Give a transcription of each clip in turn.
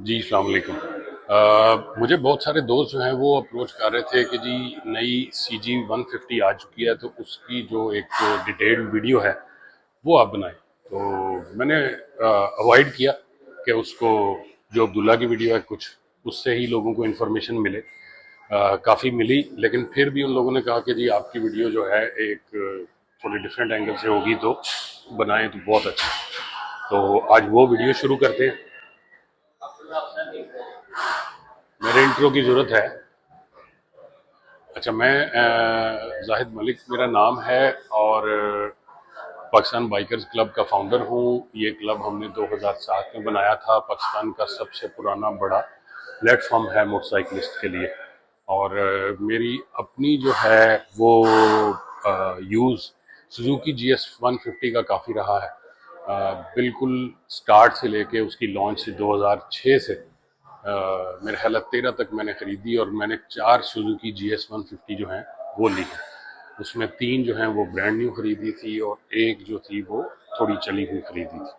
जी, अस्सलाम वालेकुम। मुझे बहुत सारे दोस्त जो हैं वो अप्रोच कर रहे थे कि जी नई CG 150 आ चुकी है, तो उसकी जो एक डिटेल्ड वीडियो है वो आप बनाएं। तो मैंने अवॉइड किया कि उसको, जो अब्दुल्ला की वीडियो है कुछ उससे ही लोगों को इन्फॉर्मेशन मिले। काफ़ी मिली, लेकिन फिर भी उन लोगों ने कहा कि जी आपकी वीडियो जो है एक थोड़ी डिफरेंट एंगल से होगी, तो बनाएं तो बहुत अच्छा। तो आज वो वीडियो शुरू करते हैं। मेरे इंट्रो की ज़रूरत है? अच्छा, मैं जाहिद मलिक मेरा नाम है, और पाकिस्तान बाइकर्स क्लब का फाउंडर हूँ। ये क्लब हमने 2007 में बनाया था। पाकिस्तान का सबसे पुराना बड़ा प्लेटफॉर्म है मोटरसाइकिलिस्ट के लिए। और मेरी अपनी जो है वो यूज़ सुजुकी GS 150 का काफ़ी रहा है। बिल्कुल स्टार्ट से लेके उसकी लॉन्च से 2006 से मेरे ख्याल 13 तक मैंने खरीदी, और मैंने 4 सुजुकी GS 150 जो हैं वो ली है। उसमें 3 जो हैं वो ब्रांड न्यू खरीदी थी, और एक जो थी वो थोड़ी चली हुई खरीदी थी।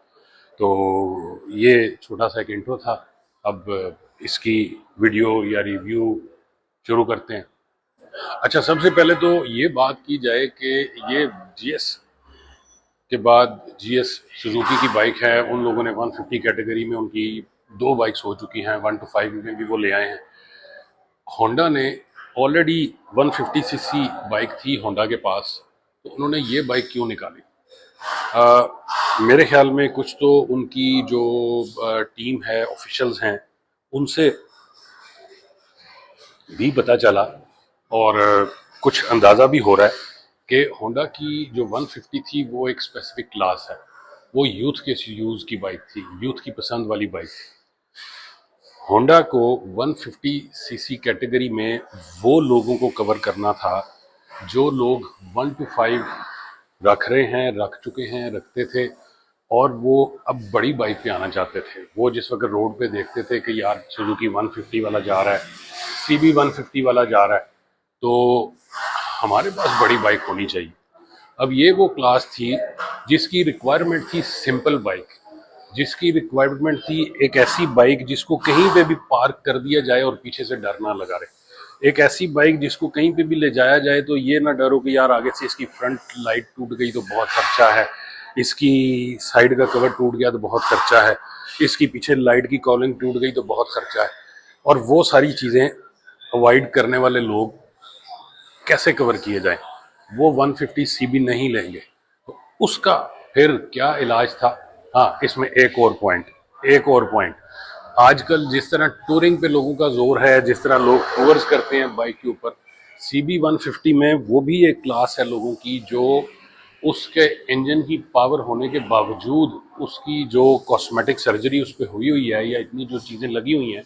तो ये छोटा सा एक इंट्रो था। अब इसकी वीडियो या रिव्यू शुरू करते हैं। अच्छा, सबसे पहले तो ये बात की जाए कि ये GS के बाद GS सुजुकी की बाइक है। उन लोगों ने 150 कैटेगरी में उनकी 2 बाइक्स हो चुकी हैं, 1 to 5 में भी वो ले आए हैं। होंडा ने ऑलरेडी 150cc बाइक थी होंडा के पास, तो उन्होंने ये बाइक क्यों निकाली? मेरे ख्याल में कुछ तो उनकी जो टीम है, ऑफिशियल्स हैं, उनसे भी पता चला, और कुछ अंदाज़ा भी हो रहा है कि होंडा की जो 150 थी वो एक स्पेसिफिक क्लास है। वो यूथ के यूज़ की बाइक थी, यूथ की पसंद वाली बाइक थी। होंडा को 150cc कैटेगरी में वो लोगों को कवर करना था जो लोग 1 to 5 रख रहे हैं, रख चुके हैं, रखते थे, और वो अब बड़ी बाइक पे आना चाहते थे। वो जिस वक्त रोड पे देखते थे कि यार सुजुकी 150 वाला जा रहा है, CB 150 वाला जा रहा है, तो हमारे पास बड़ी बाइक होनी चाहिए। अब ये वो क्लास थी जिसकी रिक्वायरमेंट थी सिंपल बाइक, जिसकी रिक्वायरमेंट थी एक ऐसी बाइक जिसको कहीं पे भी पार्क कर दिया जाए और पीछे से डर ना लगा रहे। एक ऐसी बाइक जिसको कहीं पे भी ले जाया जाए तो ये ना डरो कि यार आगे से इसकी फ्रंट लाइट टूट गई तो बहुत खर्चा है, इसकी साइड का कवर टूट गया तो बहुत खर्चा है, इसकी पीछे लाइट की कॉलिंग टूट गई तो बहुत खर्चा है। और वो सारी चीज़ें अवॉइड करने वाले लोग कैसे कवर किए जाएं? वो 150 CB नहीं लेंगे, तो उसका फिर क्या इलाज था? हाँ, इसमें एक और पॉइंट आजकल जिस तरह टूरिंग पे लोगों का जोर है, जिस तरह लोग टूर्स करते हैं बाइक के ऊपर, CB 150 में वो भी एक क्लास है लोगों की जो उसके इंजन की पावर होने के बावजूद उसकी जो कॉस्मेटिक सर्जरी उस पर हुई हुई है, या इतनी जो चीज़ें लगी हुई हैं,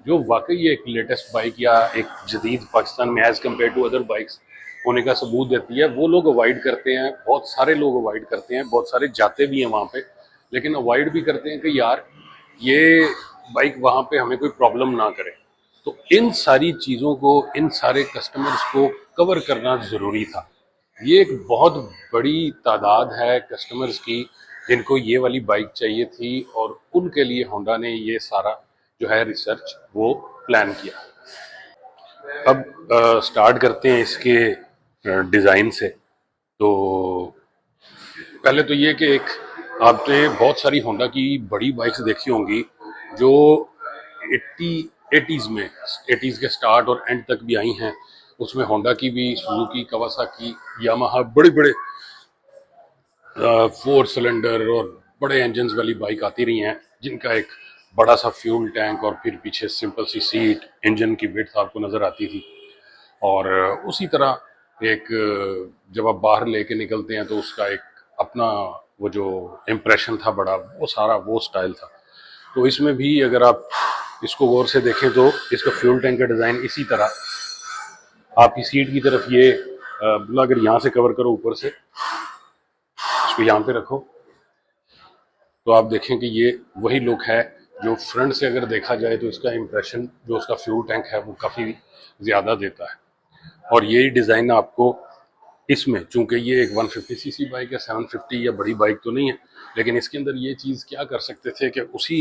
जो वाकई एक लेटेस्ट बाइक या एक जदीद पाकिस्तान में as compared to other bikes होने का सबूत देती है, वो लोग अवॉइड करते हैं। बहुत सारे लोग अवॉइड करते हैं, बहुत सारे जाते भी हैं वहाँ पे, लेकिन अवॉइड भी करते हैं कि यार ये बाइक वहाँ पे हमें कोई प्रॉब्लम ना करे। तो इन सारी चीज़ों को, इन सारे कस्टमर्स को कवर करना ज़रूरी था। ये एक बहुत बड़ी तादाद है कस्टमर्स की जिनको ये वाली बाइक चाहिए थी, और उनके लिए होंडा ने ये सारा जो है रिसर्च वो प्लान किया। अब स्टार्ट करते हैं इसके डिज़ाइन से। तो पहले तो ये कि एक आपने बहुत सारी होंडा की बड़ी बाइक्स देखी होंगी जो 80 80s में, 80s के स्टार्ट और एंड तक भी आई हैं। उसमें होंडा की भी, सुजुकी, कवासाकी, यामाहा बड़े बड़े 4 सिलेंडर और बड़े इंजन वाली बाइक आती रही हैं, जिनका एक बड़ा सा फ्यूल टैंक और फिर पीछे सिंपल सी सीट, इंजन की विड्थ आपको नज़र आती थी। और उसी तरह एक जब आप बाहर लेके निकलते हैं तो उसका एक अपना वो जो इम्प्रेशन था बड़ा, वो सारा वो स्टाइल था। तो इसमें भी अगर आप इसको गौर से देखें तो इसका फ्यूल टैंक का डिज़ाइन इसी तरह, आपकी सीट की तरफ ये अगर यहाँ से कवर करो ऊपर से, इसको यहाँ पे रखो, तो आप देखें कि ये वही लुक है जो फ्रंट से अगर देखा जाए तो इसका इम्प्रेशन जो उसका फ्यूल टैंक है वो काफ़ी ज़्यादा देता है। और यही डिज़ाइन आपको इसमें चूंकि ये एक 150 सीसी बाइक है, 750 या बड़ी बाइक तो नहीं है, लेकिन इसके अंदर ये चीज़ क्या कर सकते थे कि उसी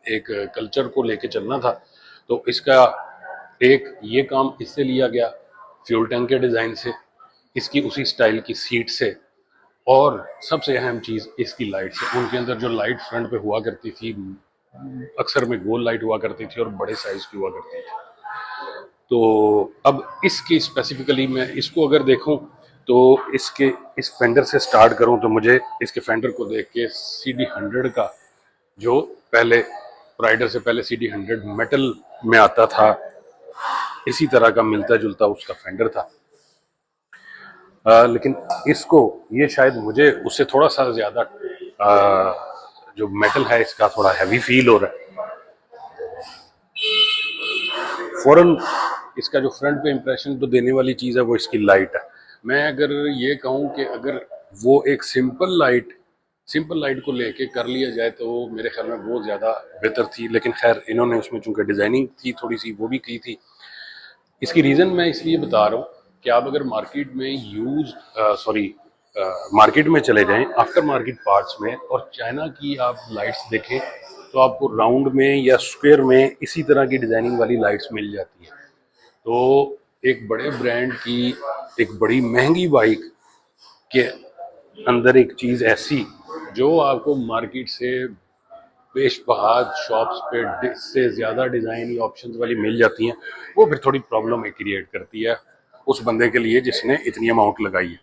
एक कल्चर को लेके चलना था। तो इसका एक ये काम इससे लिया गया, फ्यूल टैंक के डिज़ाइन से, इसकी उसी स्टाइल की सीट से, और सबसे अहम चीज़ इसकी लाइट से। उनके अंदर जो लाइट फ्रंट पे हुआ करती थी, अक्सर में गोल लाइट हुआ करती थी और बड़े साइज की हुआ करती थी। तो अब इसकी स्पेसिफिकली मैं इसको अगर देखूं तो इसके इस फेंडर से स्टार्ट करूं तो मुझे इसके फेंडर को देख के CD100 का, जो पहले राइडर से पहले CD100 मेटल में आता था, इसी तरह का मिलता जुलता उसका फेंडर था। लेकिन इसको ये शायद मुझे उससे थोड़ा सा ज़्यादा जो मेटल है इसका थोड़ा हैवी फील हो रहा है। फौरन इसका जो फ्रंट पे इंप्रेशन तो देने वाली चीज़ है वो इसकी लाइट है। मैं अगर ये कहूँ कि अगर वो एक सिंपल लाइट को लेके कर लिया जाए तो मेरे ख्याल में वो ज़्यादा बेहतर थी, लेकिन खैर इन्होंने उसमें चूंकि डिज़ाइनिंग थी थोड़ी सी वो भी की थी। इसकी रीज़न मैं इसलिए बता रहा हूँ कि आप अगर मार्केट में मार्केट में चले जाएं आफ्टर मार्केट पार्ट्स में और चाइना की आप लाइट्स देखें तो आपको राउंड में या स्क्वायर में इसी तरह की डिज़ाइनिंग वाली लाइट्स मिल जाती हैं। तो एक बड़े ब्रांड की एक बड़ी महंगी बाइक के अंदर एक चीज़ ऐसी जो आपको मार्केट से पेशबहाद शॉप्स पे से ज़्यादा डिज़ाइन या ऑप्शंस वाली मिल जाती हैं, वो फिर थोड़ी प्रॉब्लम क्रिएट करती है उस बंदे के लिए जिसने इतनी अमाउंट लगाई है।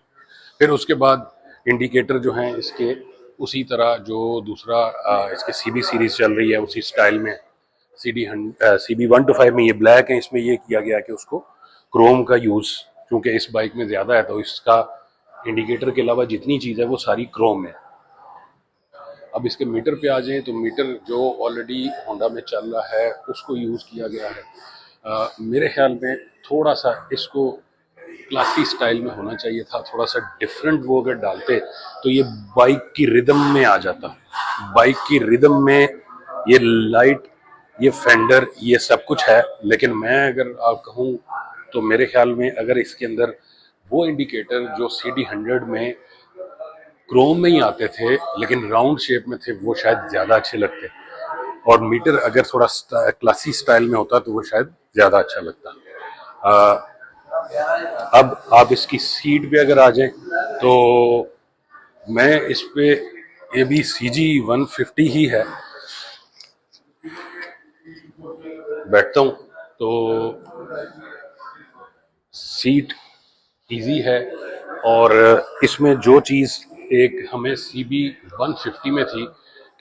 फिर उसके बाद इंडिकेटर जो हैं इसके उसी तरह जो दूसरा इसके CB सीरीज चल रही है उसी स्टाइल में, CB125 में ये ब्लैक है, इसमें ये किया गया कि उसको क्रोम का यूज़ क्योंकि इस बाइक में ज़्यादा है तो इसका इंडिकेटर के अलावा जितनी चीज़ है वो सारी क्रोम है। अब इसके मीटर पे आ जाएं तो मीटर जो ऑलरेडी होंडा में चल रहा है उसको यूज़ किया गया है। मेरे ख्याल में थोड़ा सा इसको क्लासी स्टाइल में होना चाहिए था, थोड़ा सा डिफरेंट वो अगर डालते तो ये बाइक की रिदम में आ जाता। बाइक की रिदम में ये लाइट, ये फेंडर, ये सब कुछ है, लेकिन मैं अगर आप कहूँ तो मेरे ख्याल में अगर इसके अंदर वो इंडिकेटर जो CD100 में क्रोम में ही आते थे लेकिन राउंड शेप में थे वो शायद ज़्यादा अच्छे लगते, और मीटर अगर थोड़ा क्लासी स्टाइल में होता तो वो शायद ज़्यादा अच्छा लगता। अब आप इसकी सीट पे अगर आ जाएं तो मैं इस पे ये भी CG150 ही है बैठता हूँ तो सीट इजी है, और इसमें जो चीज़ एक हमें CB150 में थी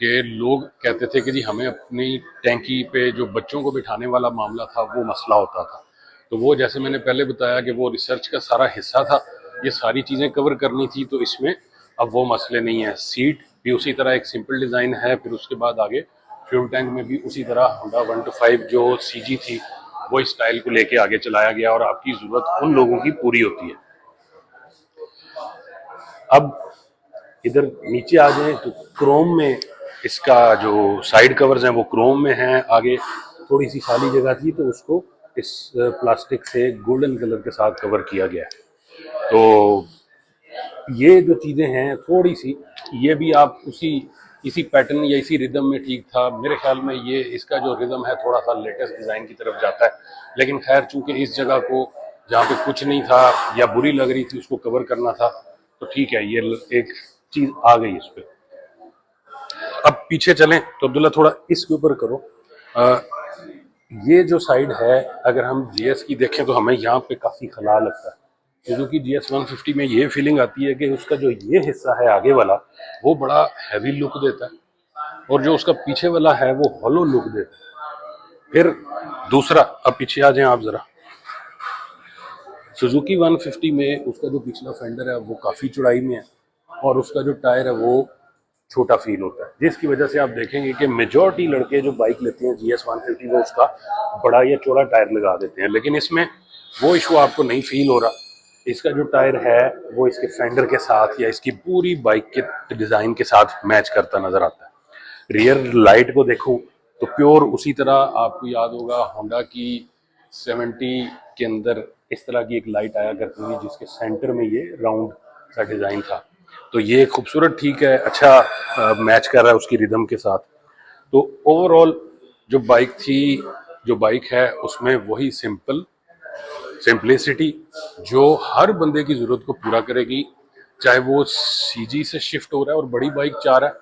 कि लोग कहते थे कि जी हमें अपनी टैंकी पे जो बच्चों को बिठाने वाला मामला था वो मसला होता था, तो वो जैसे मैंने पहले बताया कि वो रिसर्च का सारा हिस्सा था, ये सारी चीज़ें कवर करनी थी, तो इसमें अब वो मसले नहीं है। सीट भी उसी तरह एक सिंपल डिज़ाइन है, फिर उसके बाद आगे फ्यूल टैंक में भी उसी तरह होंडा 125 जो CG थी वो इस स्टाइल को लेके आगे चलाया गया और आपकी ज़रूरत उन लोगों की पूरी होती है। अब इधर नीचे आ जाए तो क्रोम में इसका जो साइड कवर्स हैं वो क्रोम में हैं, आगे थोड़ी सी खाली जगह थी तो उसको इस प्लास्टिक से गोल्डन कलर के साथ कवर किया गया है। तो ये जो चीज़ें हैं थोड़ी सी, ये भी आप इसी पैटर्न या इसी रिदम में ठीक था मेरे ख्याल में। ये इसका जो रिदम है थोड़ा सा लेटेस्ट डिज़ाइन की तरफ जाता है, लेकिन खैर चूंकि इस जगह को जहाँ पे कुछ नहीं था या बुरी लग रही थी उसको कवर करना था तो ठीक है, ये एक चीज़ आ गई इस पर। अब पीछे चलें तो अब्दुल्ला थोड़ा इसके ऊपर करो। ये जो साइड है अगर हम GS की देखें तो हमें यहाँ पे काफ़ी खला लगता है, सुजुकी GS 150 में ये फीलिंग आती है कि उसका जो ये हिस्सा है आगे वाला वो बड़ा हैवी लुक देता है और जो उसका पीछे वाला है वो हॉलो लुक देता है। फिर दूसरा, अब पीछे आ जाएं आप ज़रा, सुजुकी 150 में उसका जो पिछला फेंडर है वो काफ़ी चौड़ाई में है और उसका जो टायर है वो छोटा फील होता है, जिसकी वजह से आप देखेंगे कि मेजॉरिटी लड़के जो बाइक लेते हैं GS 150 वो उसका बड़ा या चौड़ा टायर लगा देते हैं, लेकिन इसमें वो इशू आपको नहीं फील हो रहा। इसका जो टायर है वो इसके फेंडर के साथ या इसकी पूरी बाइक के डिज़ाइन के साथ मैच करता नज़र आता है। रियर लाइट को देखूं तो प्योर उसी तरह, आपको याद होगा होंडा की 70 के अंदर इस तरह की एक लाइट आया करती थी जिसके सेंटर में ये राउंड सा डिज़ाइन था। तो ये खूबसूरत, ठीक है, अच्छा मैच कर रहा है उसकी रिदम के साथ। तो ओवरऑल जो बाइक थी, जो बाइक है, उसमें वही सिंपलिसिटी जो हर बंदे की ज़रूरत को पूरा करेगी, चाहे वो सीजी से शिफ्ट हो रहा है और बड़ी बाइक चाह रहा है,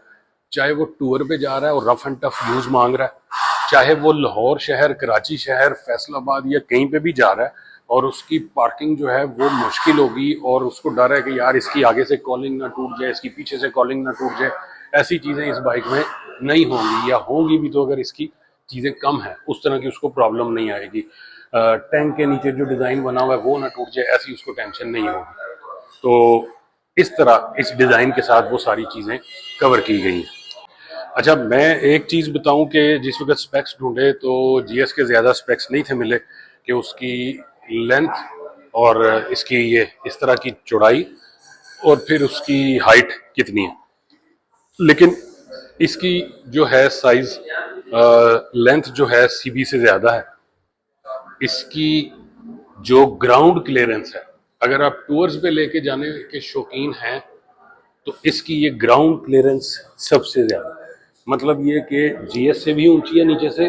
चाहे वो टूर पे जा रहा है और रफ एंड टफ यूज़ मांग रहा है, चाहे वो लाहौर शहर, कराची शहर, फैसलाबाद या कहीं पे भी जा रहा है और उसकी पार्किंग जो है वो मुश्किल होगी और उसको डर है कि यार इसकी आगे से कॉलिंग ना टूट जाए, इसकी पीछे से कॉलिंग ना टूट जाए। ऐसी चीज़ें इस बाइक में नहीं होंगी, या होंगी भी तो अगर इसकी चीज़ें कम है उस तरह की उसको प्रॉब्लम नहीं आएगी। टैंक के नीचे जो डिज़ाइन बना हुआ है वो ना टूट जाए, ऐसी उसको टेंशन नहीं होगी। तो इस तरह इस डिज़ाइन के साथ वो सारी चीज़ें कवर की गई हैं। अच्छा, मैं एक चीज़ बताऊं कि जिस वक्त स्पेक्स ढूंढे तो जीएस के ज़्यादा स्पेक्स नहीं थे मिले कि उसकी लेंथ और इसकी ये इस तरह की चौड़ाई और फिर उसकी हाइट कितनी है। लेकिन इसकी जो है साइज, लेंथ जो है सीबी से ज़्यादा है। इसकी जो ग्राउंड क्लियरेंस है, अगर आप टूर्स पे लेके जाने के शौकीन हैं तो इसकी ये ग्राउंड क्लियरेंस सबसे ज्यादा है। मतलब ये कि जीएस से भी ऊंची है नीचे से,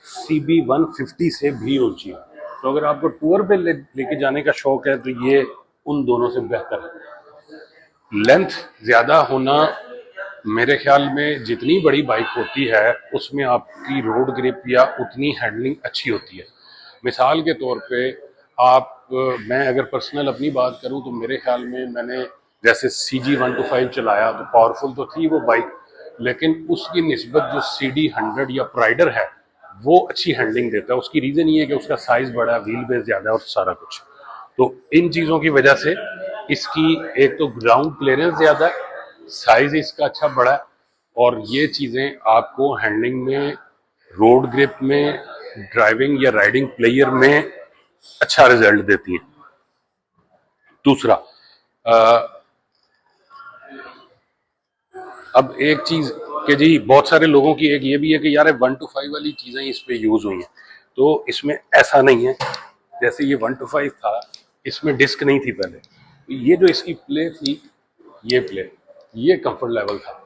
सीबी 150 से भी ऊंची है। तो अगर आपको टूर पे लेके जाने का शौक है तो ये उन दोनों से बेहतर है। लेंथ ज्यादा होना, मेरे ख्याल में जितनी बड़ी बाइक होती है उसमें आपकी रोड ग्रिप या उतनी हैंडलिंग अच्छी होती है। मिसाल के तौर पे आप, मैं अगर पर्सनल अपनी बात करूं तो मेरे ख्याल में मैंने जैसे CG 125 चलाया तो पावरफुल तो थी वो बाइक, लेकिन उसकी निस्बत जो CD 100 या प्राइडर है वो अच्छी हैंडलिंग देता है। उसकी रीज़न ये है कि उसका साइज़ बड़ा है, व्हील बेस ज़्यादा है और सारा कुछ। तो इन चीज़ों की वजह से इसकी एक तो ग्राउंड क्लियरेंस ज़्यादा है, साइज इसका अच्छा बड़ा है, और ये चीज़ें आपको हैंडलिंग में, रोड ग्रिप में, ड्राइविंग या राइडिंग प्लेयर में अच्छा रिजल्ट देती हैं। दूसरा, अब एक चीज कि जी बहुत सारे लोगों की एक ये भी है कि यार 125 वाली चीजें इस पे यूज हुई हैं, तो इसमें ऐसा नहीं है। जैसे ये 125 था, इसमें डिस्क नहीं थी पहले, ये जो इसकी प्ले थी, ये प्ले, ये कंफर्ट लेवल था।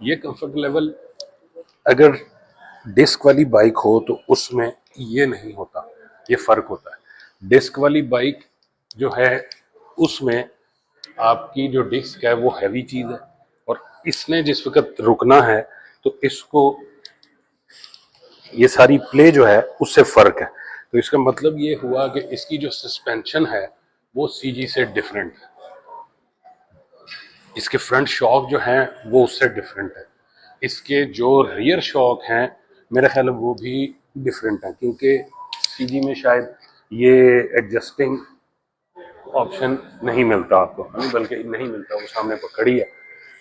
ये कंफर्ट लेवल अगर डिस्क वाली बाइक हो तो उसमें ये नहीं होता, ये फर्क होता है। डिस्क वाली बाइक जो है उसमें आपकी जो डिस्क है वो हैवी चीज है, और इसने जिस वक्त रुकना है तो इसको, ये सारी प्ले जो है उससे फर्क है। तो इसका मतलब ये हुआ कि इसकी जो सस्पेंशन है वो सीजी से डिफरेंट है, इसके फ्रंट शॉक जो हैं वो उससे डिफरेंट है, इसके जो रियर शॉक हैं मेरा ख्याल है वो भी डिफरेंट है, क्योंकि सीजी में शायद ये एडजस्टिंग ऑप्शन नहीं मिलता आपको, नहीं बल्कि नहीं मिलता, वो सामने पकड़ी है।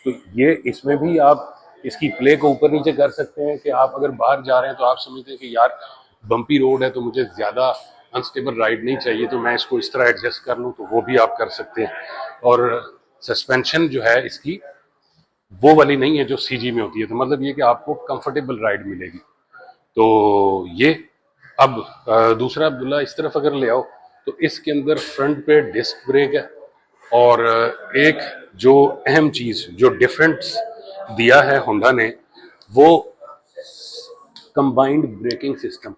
तो ये इसमें भी आप इसकी प्ले को ऊपर नीचे कर सकते हैं कि आप अगर बाहर जा रहे हैं तो आप समझते हैं कि यार बम्पी रोड है तो मुझे ज़्यादा अनस्टेबल राइड नहीं चाहिए, तो मैं इसको इस तरह एडजस्ट कर लूँ, तो वो भी आप कर सकते हैं। और सस्पेंशन जो है इसकी वो वाली नहीं है जो सीजी में होती है, तो मतलब ये कि आपको कंफर्टेबल राइड मिलेगी। तो ये, अब दूसरा अब्दुल्ला इस तरफ अगर ले आओ तो इसके अंदर फ्रंट पे डिस्क ब्रेक है, और एक जो अहम चीज जो डिफरेंस दिया है होंडा ने, वो कंबाइंड ब्रेकिंग सिस्टम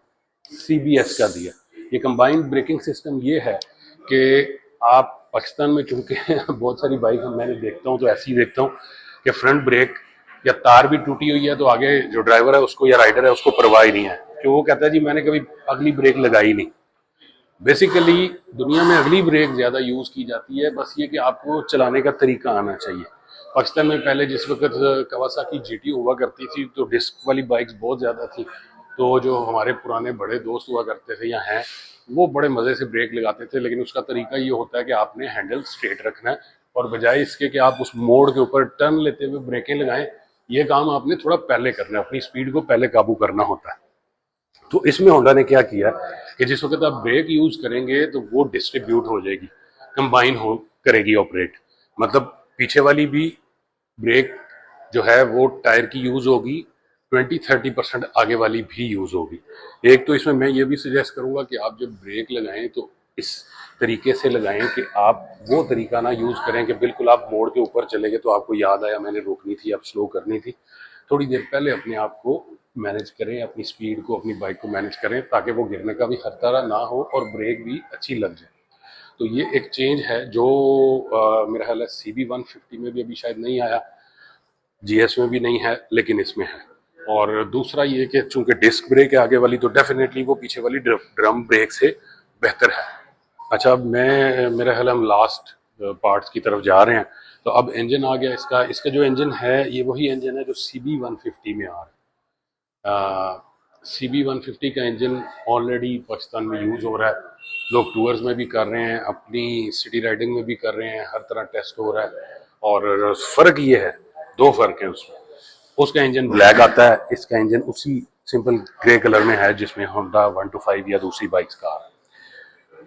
CBS का दिया। ये कंबाइंड ब्रेकिंग सिस्टम ये है कि आप पाकिस्तान में, चूंकि बहुत सारी बाइक मैंने देखता हूँ तो ऐसी ही देखता हूँ कि फ्रंट ब्रेक या तार भी टूटी हुई है तो आगे जो ड्राइवर है उसको या राइडर है उसको परवाह ही नहीं है, कि वो कहता है जी मैंने कभी अगली ब्रेक लगाई नहीं। बेसिकली दुनिया में अगली ब्रेक ज्यादा यूज की जाती है, बस ये कि आपको चलाने का तरीका आना चाहिए। पाकिस्तान में पहले जिस वक्त कवासाकी GT हुआ करती थी तो डिस्क वाली बाइक्स बहुत ज्यादा थी, तो जो हमारे पुराने बड़े दोस्त हुआ करते थे या हैं, वो बड़े मजे से ब्रेक लगाते थे, लेकिन उसका तरीका ये होता है कि आपने हैंडल स्ट्रेट रखना है, और बजाय इसके कि आप उस मोड़ के ऊपर टर्न लेते हुए ब्रेकें लगाएं, ये काम आपने थोड़ा पहले करना है, अपनी स्पीड को पहले काबू करना होता है। तो इसमें होंडा ने क्या किया कि जिस वक्त आप ब्रेक यूज करेंगे तो वो डिस्ट्रीब्यूट हो जाएगी, कंबाइन हो करेगी ऑपरेट, मतलब पीछे वाली भी ब्रेक जो है वो टायर की यूज होगी, 20-30% आगे वाली भी यूज होगी। एक तो इसमें मैं ये भी सजेस्ट करूंगा कि आप जब ब्रेक लगाएं तो इस तरीके से लगाएं कि आप वो तरीका ना यूज़ करें कि बिल्कुल आप मोड़ के ऊपर चले गए तो आपको याद आया मैंने रोकनी थी, अब स्लो करनी थी। थोड़ी देर पहले अपने आप को मैनेज करें, अपनी स्पीड को, अपनी बाइक को मैनेज करें ताकि वो गिरने का भी खतरा ना हो और ब्रेक भी अच्छी लग जाए। तो ये एक चेंज है जो मेरा ख्याल है CB150 में भी अभी शायद नहीं आया, GS में भी नहीं है, लेकिन इसमें है। और दूसरा ये कि चूंकि डिस्क ब्रेक है आगे वाली, तो डेफिनेटली वो पीछे वाली ड्रम ब्रेक से बेहतर है। अच्छा, अब मैं मेरा ख्याल हम लास्ट पार्ट्स की तरफ जा रहे हैं। तो अब इंजन आ गया इसका। इसका जो इंजन है ये वही इंजन है जो CB150 में आ रहा है। CB150 का इंजन ऑलरेडी पाकिस्तान में यूज़ हो रहा है, लोग टूर्स में भी कर रहे हैं, अपनी सिटी राइडिंग में भी कर रहे हैं, हर तरह टेस्ट हो रहा है। और फ़र्क ये है, दो फ़र्क है उसमें। उसका इंजन ब्लैक आता है, इसका इंजन उसी सिंपल ग्रे कलर में है जिसमें होंडा 125 या दूसरी बाइक्स का आ रहा है।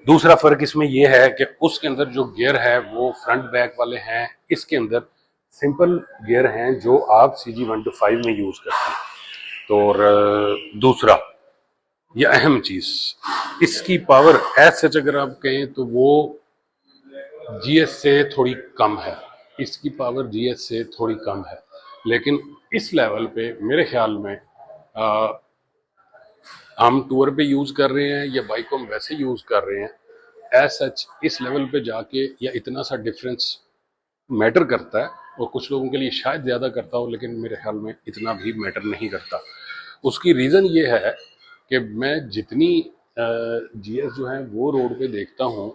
दूसरा फर्क इसमें यह है कि उसके अंदर जो गियर है वो फ्रंट बैक वाले हैं, इसके अंदर सिंपल गियर हैं जो आप CG125 में यूज करते हैं। तो और दूसरा ये अहम चीज, इसकी पावर एज सच अगर आप कहें तो वो GS से थोड़ी कम है, इसकी पावर GS से थोड़ी कम है, लेकिन इस लेवल पे मेरे ख्याल में हम टूर पे यूज कर रहे हैं या बाइक को हम वैसे यूज कर रहे हैं, एज सच इस लेवल पे जाके या इतना सा डिफरेंस मैटर करता है। और कुछ लोगों के लिए शायद ज़्यादा करता हो, लेकिन मेरे ख्याल में इतना भी मैटर नहीं करता। उसकी रीज़न ये है कि मैं जितनी GS जो है वो रोड पे देखता हूँ,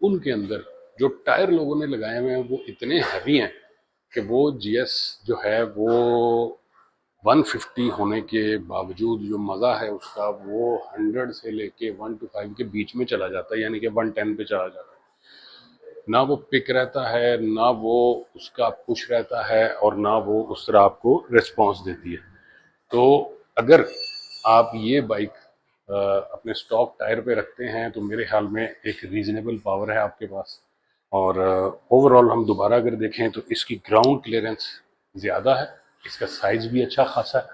उनके अंदर जो टायर लोगों ने लगाए हुए हैं वो इतने हैवी हैं कि वो GS जो है वो 150 होने के बावजूद जो मज़ा है उसका वो 100 से लेके 125 के बीच में चला जाता है, यानी कि 110 पे चला जाता है। ना वो पिक रहता है, ना वो उसका पुश रहता है, और ना वो उस तरह आपको रिस्पॉन्स देती है। तो अगर आप ये बाइक अपने स्टॉक टायर पे रखते हैं तो मेरे ख्याल में एक रीजनेबल पावर है आपके पास। और ओवरऑल हम दोबारा अगर देखें तो इसकी ग्राउंड क्लियरेंस ज़्यादा है, इसका साइज भी अच्छा खासा है।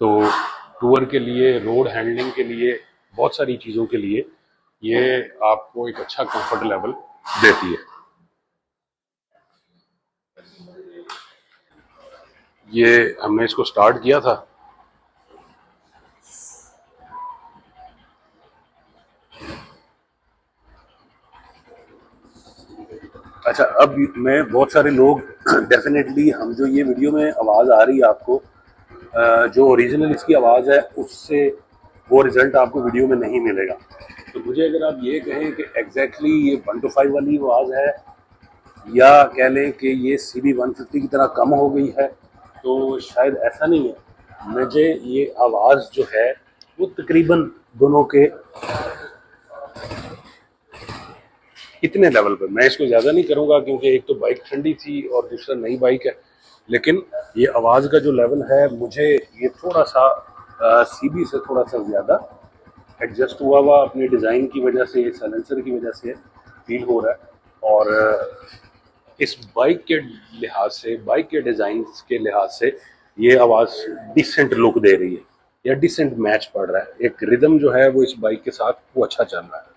तो टूर के लिए, रोड हैंडलिंग के लिए, बहुत सारी चीज़ों के लिए ये आपको एक अच्छा कंफर्ट लेवल देती है। ये हमने इसको स्टार्ट किया था, अच्छा अब मैं बहुत सारे लोग डेफिनेटली हम जो ये वीडियो में आवाज़ आ रही है आपको, जो ओरिजिनल इसकी आवाज़ है उससे वो रिजल्ट आपको वीडियो में नहीं मिलेगा। तो मुझे अगर आप ये कहें कि एग्जैक्टली ये 125 वाली आवाज़ है या कह लें कि ये CB150 की तरह कम हो गई है, तो शायद ऐसा नहीं है। मुझे ये आवाज़ जो है वो तकरीबन दोनों के इतने लेवल पर, मैं इसको ज़्यादा नहीं करूँगा क्योंकि एक तो बाइक ठंडी थी और दूसरा नई बाइक है, लेकिन ये आवाज़ का जो लेवल है मुझे ये थोड़ा सा CB से थोड़ा सा ज़्यादा एडजस्ट हुआ अपनी डिज़ाइन की वजह से, साइलेंसर की वजह से फील हो रहा है। और इस बाइक के लिहाज से, बाइक के डिज़ाइन के लिहाज से ये आवाज़ डिसेंट लुक दे रही है या डिसेंट मैच पड़ रहा है। एक रिदम जो है वो इस बाइक के साथ वो अच्छा चल रहा है।